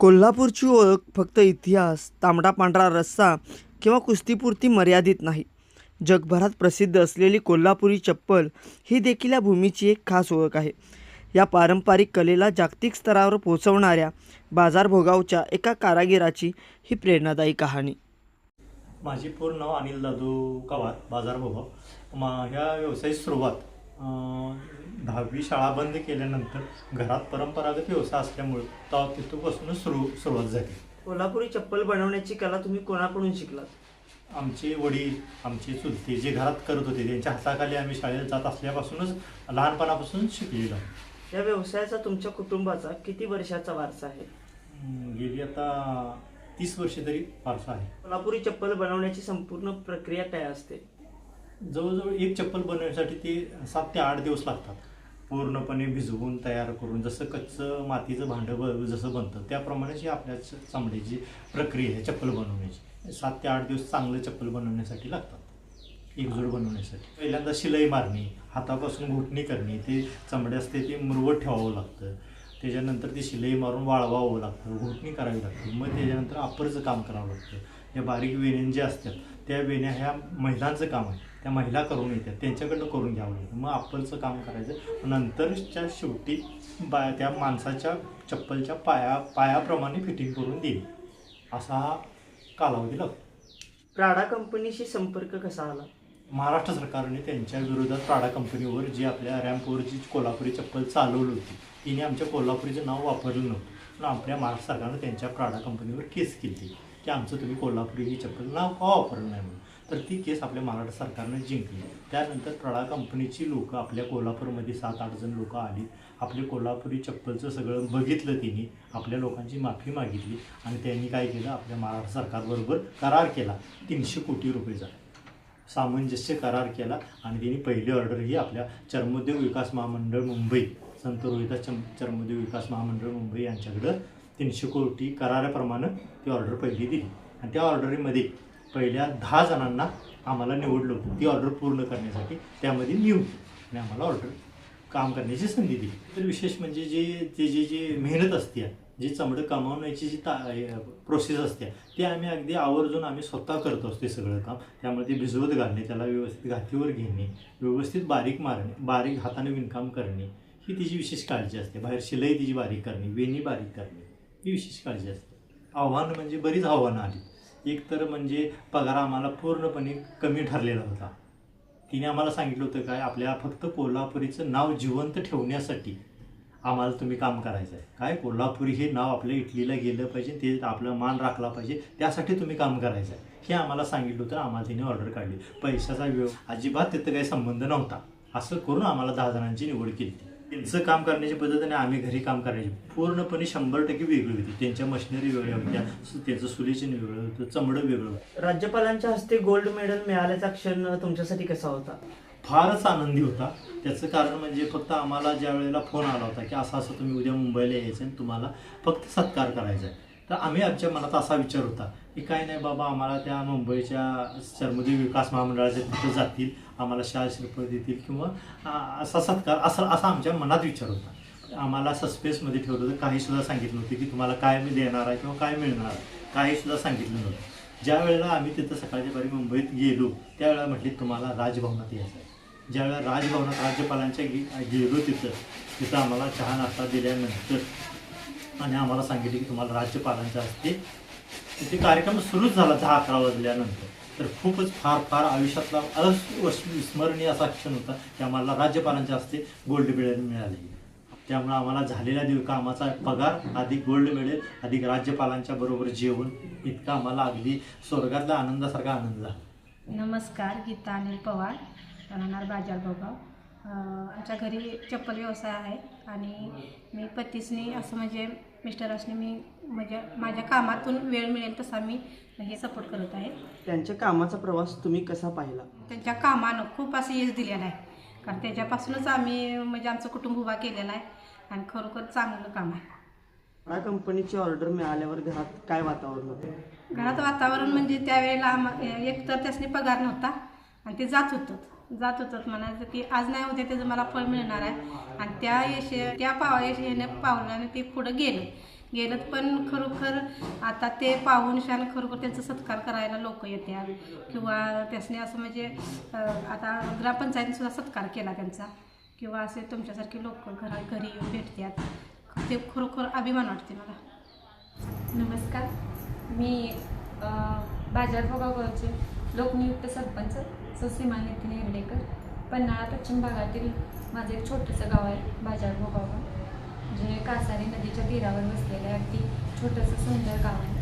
कोल्हापूरची ओळख फक्त इतिहास, तांबडा पांढरा रस्सा किंवा कुस्तीपुरती मर्यादित नाही. जगभरात प्रसिद्ध असलेली कोल्हापुरी चप्पल ही देखील या भूमीची एक खास ओळख आहे. या पारंपरिक कलेला जागतिक स्तरावर पोहोचवणाऱ्या बाजारभोगावच्या एका कारागिराची ही प्रेरणादायी कहाणी. माझी पूर्ण नाव अनिल दादू कवार, बाजारभोगाव. ह्या व्यवसायाची सुरुवात 10वी शाळा बंद केल्यानंतर घरात परंपरागत व्यवसाय असल्यामुळे तिथपासूनच सुरुवात झाली. कोल्हापुरी चप्पल बनवण्याची कला तुम्ही कोणाकडून शिकलात? आमचे वडील, आमचे चुलते जे घरात करत होते त्यांच्या हाताखाली आम्ही शाळेत जात असल्यापासूनच लहानपणापासून शिकलेलो. या व्यवसायाचा तुमच्या कुटुंबाचा किती वर्षाचा वारसा आहे? गेली आता 30 वर्षे तरी वारसा आहे. कोल्हापुरी चप्पल बनवण्याची संपूर्ण प्रक्रिया काय असते? जवळजवळ एक चप्पल बनवण्यासाठी ते 7 ते 8 दिवस लागतात. पूर्णपणे भिजवून तयार करून जसं कच्चं मातीचं भांडं जसं बनतं त्याप्रमाणेच ही आपल्या चमड्याची प्रक्रिया आहे चप्पल बनवण्याची. 7 ते 8 दिवस चांगलं चप्पल बनवण्यासाठी लागतात. एकजोड बनवण्यासाठी पहिल्यांदा शिलाई मारणी, हातापासून घुटणी करणे, ते चमडे असते ते मुरवत ठेवावं लागतं. त्याच्यानंतर ती शिलाई मारून वाळवावं लागतं, घुटणी करावी लागते. मग त्याच्यानंतर अपरचं काम करावं लागतं. या बारीक वेण्या ज्या असतात त्या वेण्या ह्या महिलांचं काम आहे, त्या महिला करून येतात, त्यांच्याकडनं करून घ्यावं लागतं. मग अपरचं काम करायचं. नंतरच्या शेवटी त्या माणसाच्या चप्पलच्या पायाप्रमाणे फिटिंग करून देईल असा हा कालावधी लागतो. प्राडा कंपनीशी संपर्क कसा आला? महाराष्ट्र सरकारने त्यांच्या विरोधात प्राडा कंपनीवर जी आपल्या रॅम्पवर जी कोल्हापुरी चप्पल चालवली होती तिने आमच्या कोल्हापुरीचं नाव वापरलं नव्हतं. पण आपल्या महाराष्ट्र सरकारनं त्यांच्या प्राडा कंपनीवर केस केली की आमचं तुम्ही कोल्हापुरी ही चप्पल नाव का वापरलं नाही म्हणून. तर ती केस आपल्या महाराष्ट्र सरकारनं जिंकली. त्यानंतर प्राडा कंपनीची लोकं आपल्या कोल्हापूरमध्ये 7-8 जण लोकं आली. आपले कोल्हापुरी चप्पलचं सगळं बघितलं तिने, आपल्या लोकांची माफी मागितली आणि त्यांनी काय केलं, आपल्या महाराष्ट्र सरकारबरोबर करार केला. 300 कोटी रुपयेचा सामंजस्य करार केला आणि त्यांनी पहिली ऑर्डर ही आपल्या चर्मोद्योग विकास महामंडळ मुंबई, संत रोहिदास चर्मोद्योग विकास महामंडळ मुंबई यांच्याकडं 300 कोटी कराराप्रमाणे ती ऑर्डर पहिली दिली. आणि त्या ऑर्डरीमध्ये पहिल्या 10 जणांना आम्हाला निवडलं होतं ती ऑर्डर पूर्ण करण्यासाठी. त्यामध्ये मी होतो आणि आम्हाला ऑर्डर काम करण्याची संधी दिली. तर विशेष म्हणजे जी मेहनत असते, जी चमडं कमावण्याची जी प्रोसेस असते ते आम्ही अगदी आवर्जून आम्ही स्वतः करत असतो ते सगळं काम. त्यामुळे ते भिजवत घालणे, त्याला व्यवस्थित घातीवर घेणे, व्यवस्थित बारीक मारणे, बारीक हाताने विणकाम करणे ही तिची विशेष काळजी असते. बाहेर शिलाई तिची बारीक करणे, वेणी बारीक करणे ही विशेष काळजी असते. आव्हानं म्हणजे बरीच आव्हानं आली. एक तर म्हणजे पगार आम्हाला पूर्णपणे कमी ठरलेला होता. तिने आम्हाला सांगितलं होतं काय, आपल्या फक्त कोल्हापुरीचं नाव जिवंत ठेवण्यासाठी आम्हाला तुम्ही काम करायचं आहे. काय कोल्हापुरी हे नाव आपल्या इटलीला गेलं पाहिजे, ते आपला मान राखला पाहिजे, त्यासाठी तुम्ही काम करायचं आहे हे आम्हाला सांगितलं होतं. आम्हाला तिने ऑर्डर काढली. पैशाचा अजिबात तिथं काही संबंध नव्हता. असं करून आम्हाला 10 जणांची निवड केली. त्यांचं काम करण्याची पद्धत आणि आम्ही घरी काम करायची पूर्णपणे 100% वेगळी होती. त्यांच्या मशिनरी वेगळ्या होत्या, त्यांचं सुलेचं वेगळं होतं, चमडं वेगळं होतं. राज्यपालांच्या हस्ते गोल्ड मेडल मिळाल्याचा क्षण तुमच्यासाठी कसा होता? फारच आनंदी होता. त्याचं कारण म्हणजे फक्त आम्हाला ज्या वेळेला फोन आला होता की असं तुम्ही उद्या मुंबईला यायचं आणि तुम्हाला फक्त सत्कार करायचा आहे, तर आम्ही आमच्या मनात असा विचार होता की काय नाही बाबा, आम्हाला त्या मुंबईच्या चर्मोद्योग विकास महामंडळाच्या तिथं जातील, आम्हाला शाल श्रीफळ देतील किंवा असा सत्कार असा आमच्या मनात विचार होता. आम्हाला सस्पेन्समध्ये ठेवलं होतं. काहीसुद्धा सांगितलं नव्हतं की तुम्हाला काय मी देणार आहे किंवा काय मिळणार आहे, काहीसुद्धा सांगितलं नव्हतं. ज्या वेळेला आम्ही तिथं सकाळच्या पारी मुंबईत गेलो त्यावेळेला म्हटले तुम्हाला राजभवनात यायचं आहे. ज्यावेळेला राजभवनात राज्यपालांच्या गेलो तिथं आम्हाला चहा नाश्ता दिल्यानंतर आणि आम्हाला सांगितले की तुम्हाला राज्यपालांच्या हस्ते तिथे कार्यक्रम सुरूच झाला 10-11 वाजल्यानंतर. तर खूपच फार आयुष्यातला अविस्मरणीय असा क्षण होता की आम्हाला राज्यपालांच्या हस्ते गोल्ड मेडल मिळाले. त्यामुळे आम्हाला झालेल्या कामाचा पगार अधिक गोल्ड मेडल अधिक राज्यपालांच्या बरोबर जेवण इतका आम्हाला अगदी स्वर्गातल्या आनंदासारखा आनंद झाला. नमस्कार, गीता अनिल पवार, राहणार बाजारभोगाव. आमच्या घरी चप्पल व्यवसाय आहे आणि मी पतीसनी असं म्हणजे मिस्टरांनी मी म्हणजे माझ्या कामातून वेळ मिळेल तसा मी हे सपोर्ट करत आहे. त्यांच्या कामाचा प्रवास तुम्ही कसा पाहिला? त्यांच्या कामानं खूप असं यश दिलेलं आहे, कारण त्याच्यापासूनच आम्ही म्हणजे आमचं कुटुंब उभा केलेलं आहे आणि खरोखर चांगलं काम आहे. या कंपनीची ऑर्डर मिळाल्यावर घरात काय वातावरण होतं? घरात वातावरण म्हणजे त्यावेळेला एकतर त्यासनी पगार नव्हता आणि ते जात होतं म्हणायचं की आज नाही उद्या त्याचं मला फळ मिळणार आहे. आणि त्या पावलाने ते पुढं गेलं पण खरोखर आता ते पाहून शान खरोखर त्यांचा सत्कार करायला लोक येतात किंवा त्यासनी असं म्हणजे आता ग्रामपंचायतीने सुद्धा सत्कार केला त्यांचा किंवा असे तुमच्यासारखे लोक घरी येऊन भेटतात. ते खरोखर अभिमान वाटते मला. नमस्कार, मी बाजारगाव गावचे लोकनियुक्त सरपंच सुसीमा नितीन हेर्डेकर. पन्हाळा पश्चिम भागातील माझं एक छोटंसं गाव आहे बाजारगाव गाव, जे कासारी नदीच्या तीरावर बसलेलं आहे. अगदी छोटंसं सुंदर गाव आहे.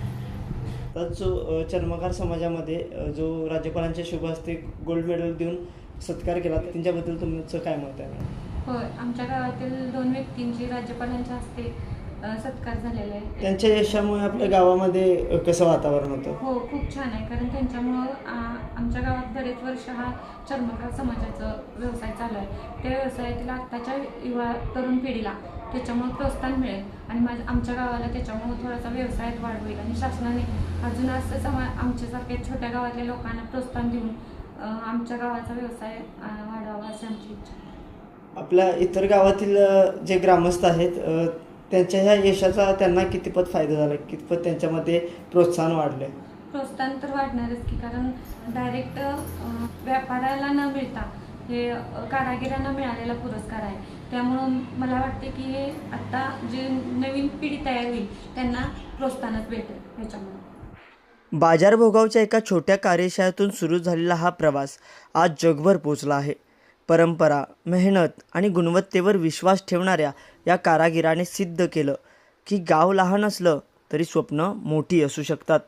तर जो चर्मकार समाजामध्ये जो राज्यपालांच्या शुभ हस्ते गोल्ड मेडल देऊन सत्कार केला, त्यांच्याबद्दल तुमचं काय मत आहे? होय, आमच्या गावातील 2 व्यक्तींची राज्यपालांच्या हस्ते सत्कार झालेला आहे. त्यांच्या यशामुळे आपल्या गावामध्ये कसं वातावरण होतं? हो, खूप छान आहे. कारण त्यांच्यामुळं आमच्या गावात बरेच वर्ष हा चर्मकार समाजाचा व्यवसाय चालू आहे. त्या व्यवसायातील आत्ताच्या युवा तरुण पिढीला त्याच्यामुळं प्रोत्साहन मिळेल आणि आमच्या गावाला त्याच्यामुळं थोडासा व्यवसायात वाढ होईल आणि शासनाने अजून असं आमच्यासारख्या छोट्या गावातल्या लोकांना प्रोत्साहन देऊन आमच्या गावाचा व्यवसाय वाढवावा अशी आमची इच्छा. आपल्या इतर गावातील जे ग्रामस्थ आहेत त्यांच्या ह्या यशाचा त्यांना कितपत फायदा झाला, कितपत त्यांच्यामध्ये प्रोत्साहन वाढलं? प्रोत्साहन तर वाढणारच की, कारण डायरेक्ट व्यापाराला न मिळता हे कारागिरांना मिळालेला पुरस्कार आहे. त्यामुळं मला वाटते की हे आत्ता जे नवीन पिढी तयार होईल त्यांना प्रोत्साहनच भेटेल ह्याच्यामुळे. बाजारभोगावच्या एका छोट्या कार्यशाळेतून सुरू झालेला हा प्रवास आज जगभर पोचला आहे. परंपरा, मेहनत आणि गुणवत्तेवर विश्वास ठेवणाऱ्या या कारागिराने सिद्ध केलं की गाव लहान असलं तरी स्वप्न मोठी असू शकतात.